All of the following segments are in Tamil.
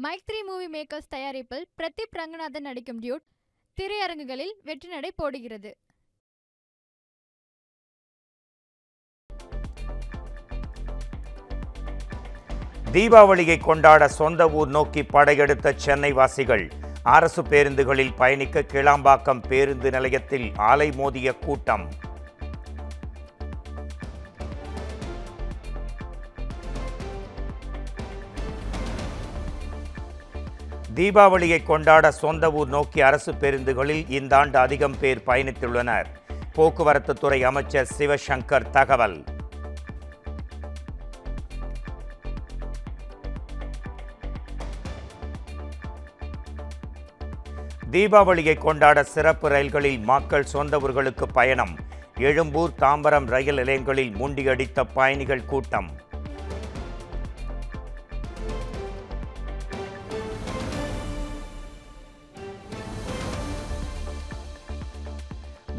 மைக் 3 மூவி மேக்கர்ஸ் தயாரிப்பில் பிரதீப் ரங்கநாதன் நடிக்கும் டியூட் திரையரங்குகளில் வெற்றி நடை போடுகிறது. தீபாவளியை கொண்டாட சொந்த ஊர் நோக்கி படையெடுத்த சென்னை வாசிகள். அரசு பேருந்துகளில் பயணிக்க கிளாம்பாக்கம் பேருந்து நிலையத்தில் அலைமோதிய கூட்டம். தீபாவளியை கொண்டாட சொந்த ஊர் நோக்கி அரசு பேருந்துகளில் இந்த ஆண்டு அதிகம் பேர் பயணித்துள்ளனர். போக்குவரத்து துறை அமைச்சர் சிவசங்கர் தகவல். தீபாவளியை கொண்டாட சிறப்பு ரயில்களில் மக்கள் சொந்த ஊர்களுக்கு பயணம். எழும்பூர், தாம்பரம் ரயில் நிலையங்களில் முண்டியடித்த பயணிகள் கூட்டம்.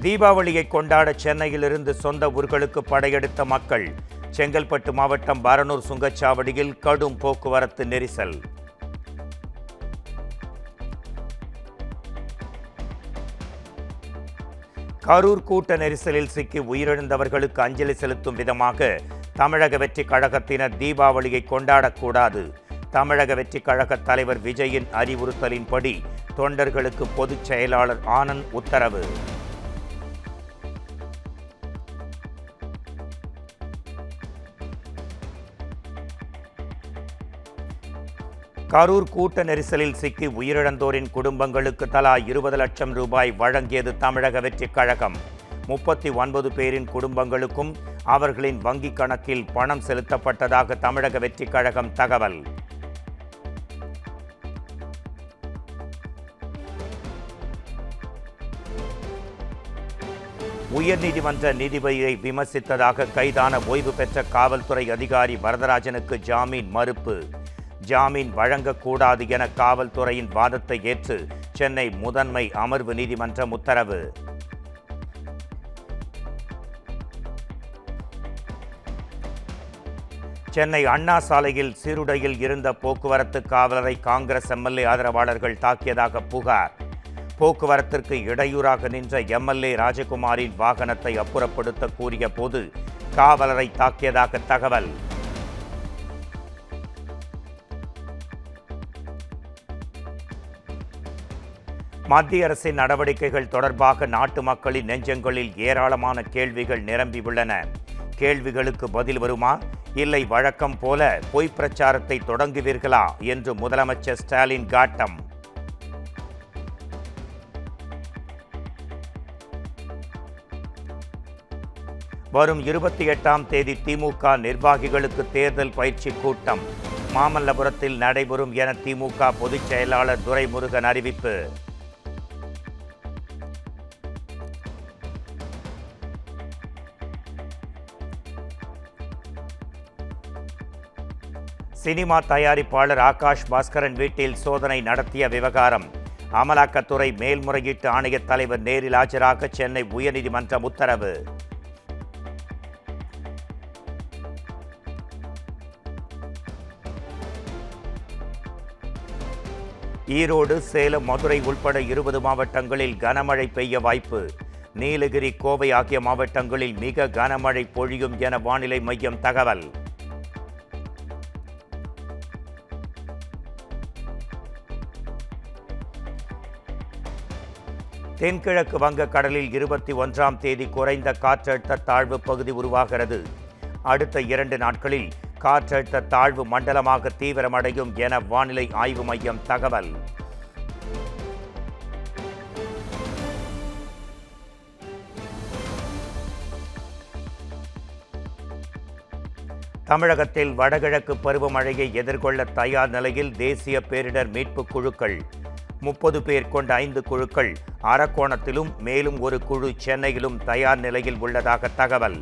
தீபாவளியை கொண்டாட சென்னையிலிருந்து சொந்த ஊர்களுக்கு படையெடுத்த மக்கள். செங்கல்பட்டு மாவட்டம் பரனூர் சுங்கச்சாவடியில் கடும் போக்குவரத்து நெரிசல். கரூர் கூட்ட நெரிசலில் சிக்கி உயிரிழந்தவர்களுக்கு அஞ்சலி செலுத்தும் விதமாக தமிழக வெற்றிக் கழகத்தினர் தீபாவளியை கொண்டாடக்கூடாது. தமிழக வெற்றிக் கழக தலைவர் விஜயின் அறிவுறுத்தலின்படி தொண்டர்களுக்கு பொதுச் செயலாளர் ஆனந்த் உத்தரவு. கரூர் கூட்ட நெரிசலில் சிக்கி உயிரிழந்தோரின் குடும்பங்களுக்கு தலா 20 லட்சம் ரூபாய் வழங்கியது தமிழக வெற்றிக் கழகம். 39 பேரின் குடும்பங்களுக்கும் அவர்களின் வங்கிக் கணக்கில் பணம் செலுத்தப்பட்டதாக தமிழக வெற்றிக் கழகம் தகவல். உயர்நீதிமன்ற நீதிபதியை விமர்சித்ததாக கைதான ஓய்வு பெற்ற காவல்துறை அதிகாரி வரதராஜனுக்கு ஜாமீன் மறுப்பு. ஜாமீன் வழங்கக்கூடாது என காவல்துறையின் வாதத்தை ஏற்று சென்னை முதன்மை அமர்வு நீதிமன்றம் உத்தரவு. சென்னை அண்ணா சாலையில் சீருடையில் இருந்த போக்குவரத்து காவலரை காங்கிரஸ் எம்எல்ஏ ஆதரவாளர்கள் தாக்கியதாக புகார். போக்குவரத்திற்கு இடையூறாக நின்ற எம்எல்ஏ ராஜகுமாரின் வாகனத்தை அப்புறப்படுத்த கூறிய போது காவலரை தாக்கியதாக தகவல். மத்திய அரசின் நடவடிக்கைகள் தொடர்பாக நாட்டு மக்களின் நெஞ்சங்களில் ஏராளமான கேள்விகள் நிரம்பியுள்ளன. கேள்விகளுக்கு பதில் வருமா, இல்லை வழக்கம் போல பொய் பிரச்சாரத்தை தொடங்குவீர்களா என்று முதலமைச்சர் ஸ்டாலின் காட்டம். வரும் 28ஆம் தேதி திமுக நிர்வாகிகளுக்கு தேர்தல் பயிற்சி கூட்டம் மாமல்லபுரத்தில் நடைபெறும் என திமுக பொதுச் செயலாளர் துரைமுருகன் அறிவிப்பு. சினிமா தயாரிப்பாளர் ஆகாஷ் பாஸ்கரன் வீட்டில் சோதனை நடத்திய விவகாரம். அமலாக்கத்துறை மேல்முறையீட்டு ஆணைய தலைவர் நேரில் ஆஜராக சென்னை உயர்நீதிமன்றம் உத்தரவு. ஈரோடு, சேலம், மதுரை உட்பட 20 மாவட்டங்களில் கனமழை பெய்ய வாய்ப்பு. நீலகிரி, கோவை ஆகிய மாவட்டங்களில் மிக கனமழை பொழியும் என வானிலை மையம் தகவல். தென்கிழக்கு வங்கக்கடலில் 21ஆம் தேதி குறைந்த காற்றழுத்த தாழ்வு பகுதி உருவாகிறது. அடுத்த 2 நாட்களில் காற்றழுத்த தாழ்வு மண்டலமாக தீவிரமடையும் என வானிலை ஆய்வு மையம் தகவல். தமிழகத்தில் வடகிழக்கு பருவமழையை எதிர்கொள்ள தயார் நிலையில் தேசிய பேரிடர் மீட்பு குழுக்கள். 30 பேர் கொண்ட 5 குழுக்கள் அரக்கோணத்திலும் மேலும் ஒரு குழு சென்னையிலும் தயார் நிலையில் உள்ளதாக தகவல்.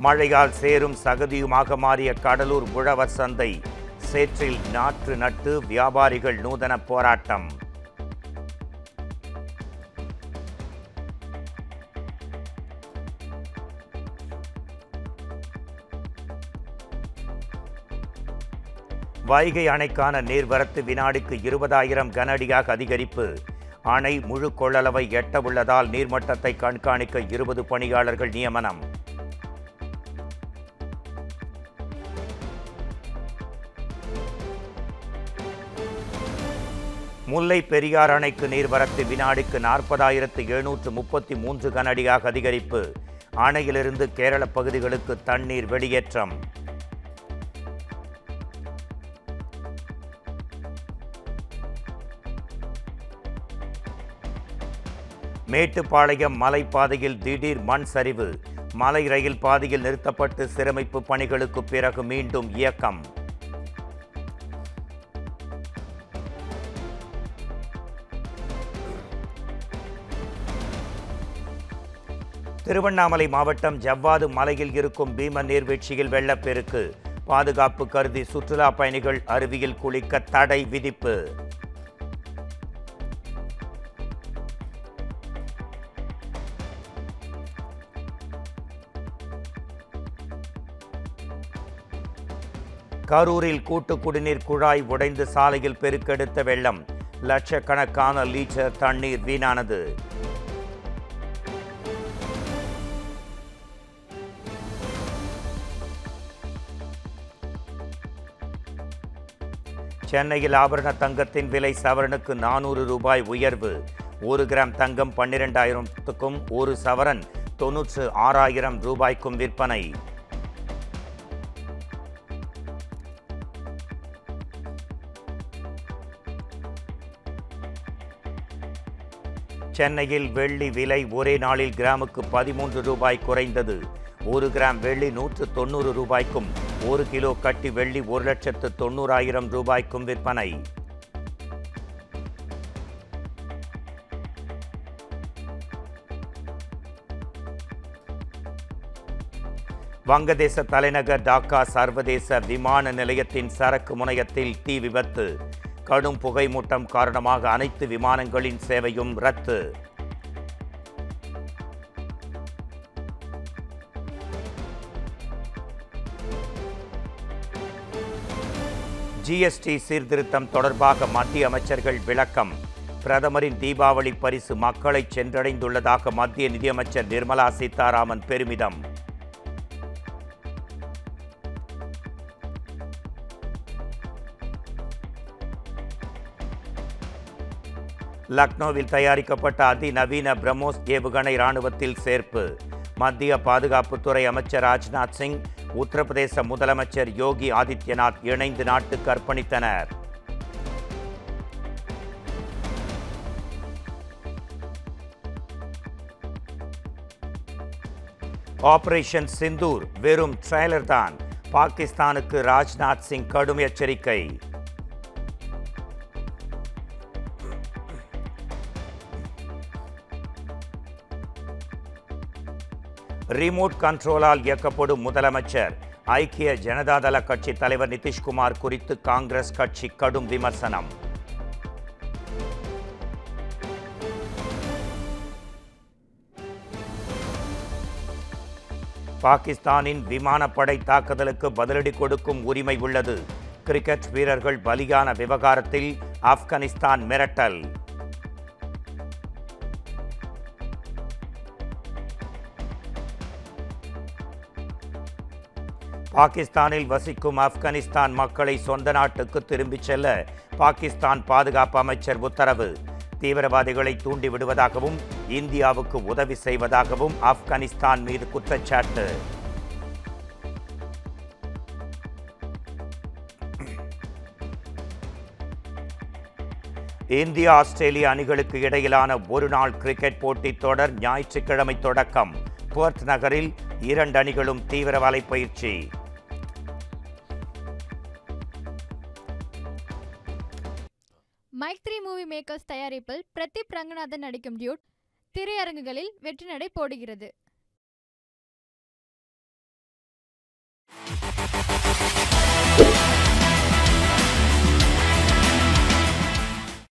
மழையால் சேரும் சகதியுமாக மாறிய கடலூர் உழவர் சந்தை. சேற்றில் நாற்று நட்டு வியாபாரிகள் நூதன போராட்டம். வைகை அணைக்கான நீர்வரத்து வினாடிக்கு 20,000 கனஅடியாக அதிகரிப்பு. அணை முழு கொள்ளளவை எட்டவுள்ளதால் நீர்மட்டத்தை கண்காணிக்க 20 பணியாளர்கள் நியமனம். முல்லை பெரியார் அணைக்கு நீர்வரத்து வினாடிக்கு 40,733 கனஅடியாக அதிகரிப்பு. அணையிலிருந்து கேரள பகுதிகளுக்கு தண்ணீர் வெளியேற்றம். மேட்டுப்பாளையம் மலைப்பாதையில் திடீர் மண் சரிவு. மலை ரயில் பாதையில் நிறுத்தப்பட்டு சீரமைப்பு பணிகளுக்கு பிறகு மீண்டும் இயக்கம். திருவண்ணாமலை மாவட்டம் ஜவ்வாது மலையில் இருக்கும் பீம நீர்வீழ்ச்சியில் வெள்ளப்பெருக்கு. பாதுகாப்பு கருதி சுற்றுலா பயணிகள் அருவியில் குளிக்க தடை விதிப்பு. கரூரில் கூட்டு குடிநீர் குழாய் உடைந்து சாலையில் பெருக்கெடுத்த வெள்ளம். லட்சக்கணக்கான லீட்டர் தண்ணீர் வீணானது. சென்னையில் ஆபரண தங்கத்தின் விலை சவரனுக்கு 400 ரூபாய் உயர்வு. 1 கிராம் தங்கம் 12,000க்கும் 1 சவரன் 96,000 ரூபாய்க்கும் விற்பனை. சென்னையில் வெள்ளி விலை ஒரே நாளில் கிராமுக்கு 13 ரூபாய் குறைந்தது. 1 கிராம் வெள்ளி 190 ரூபாய்க்கும் 1 கிலோ கட்டி வெள்ளி 1,90,000 ரூபாய்க்கும் விற்பனை. வங்கதேச தலைநகர் டாக்கா சர்வதேச விமான நிலையத்தின் சரக்கு முனையத்தில் தீ விபத்து. கடும் புகைமூட்டம் காரணமாக அனைத்து விமானங்களின் சேவையும் ரத்து. ஜிஎஸ்டி சீர்திருத்தம் தொடர்பாக மத்திய அமைச்சர்கள் விளக்கம். பிரதமரின் தீபாவளி பரிசு மக்களை சென்றடைந்துள்ளதாக மத்திய நிதியமைச்சர் நிர்மலா சீதாராமன் பெருமிதம். லக்னோவில் தயாரிக்கப்பட்ட அதிநவீன பிரம்மோஸ் ஏவுகணை ராணுவத்தில் சேர்ப்பு. மத்திய பாதுகாப்புத்துறை அமைச்சர் ராஜ்நாத் சிங், உத்தரப்பிரதேச முதலமைச்சர் யோகி ஆதித்யநாத் இணைந்து நாட்டுக்கு அர்ப்பணித்தனர். ஆபரேஷன் சிந்தூர் வெறும் ட்ரெய்லர் தான். பாகிஸ்தானுக்கு ராஜ்நாத் சிங் கடும் எச்சரிக்கை. ரிமோட் கண்ட்ரோலால் இயக்கப்படும் முதலமைச்சர். ஐக்கிய ஜனதாதள கட்சி தலைவர் நிதிஷ்குமார் குறித்து காங்கிரஸ் கட்சி கடும் விமர்சனம். பாகிஸ்தானின் விமானப்படை தாக்குதலுக்கு பதிலடி கொடுக்கும் உரிமை உள்ளது. கிரிக்கெட் வீரர்கள் பலியான விவகாரத்தில் ஆப்கானிஸ்தான் மிரட்டல். பாகிஸ்தானில் வசிக்கும் ஆப்கானிஸ்தான் மக்களை சொந்த நாட்டுக்கு திரும்பிச் செல்ல பாகிஸ்தான் பாதுகாப்பு அமைச்சர் உத்தரவு. தீவிரவாதிகளை தூண்டிவிடுவதாகவும் இந்தியாவுக்கு உதவி செய்வதாகவும் ஆப்கானிஸ்தான் மீது குற்றச்சாட்டு. இந்தியா ஆஸ்திரேலியா அணிகளுக்கு இடையிலான ஒருநாள் கிரிக்கெட் போட்டித் தொடர் ஞாயிற்றுக்கிழமை தொடக்கம். பெர்த் நகரில் 2 அணிகளும் தீவிர வலைப்பயிற்சி. மைக் 3 மூவி மேக்கர்ஸ் தயாரிப்பில் பிரதீப் ரங்கநாதன் நடிக்கும் டியூட் திரையரங்குகளில் வெற்றி நடை போடுகிறது.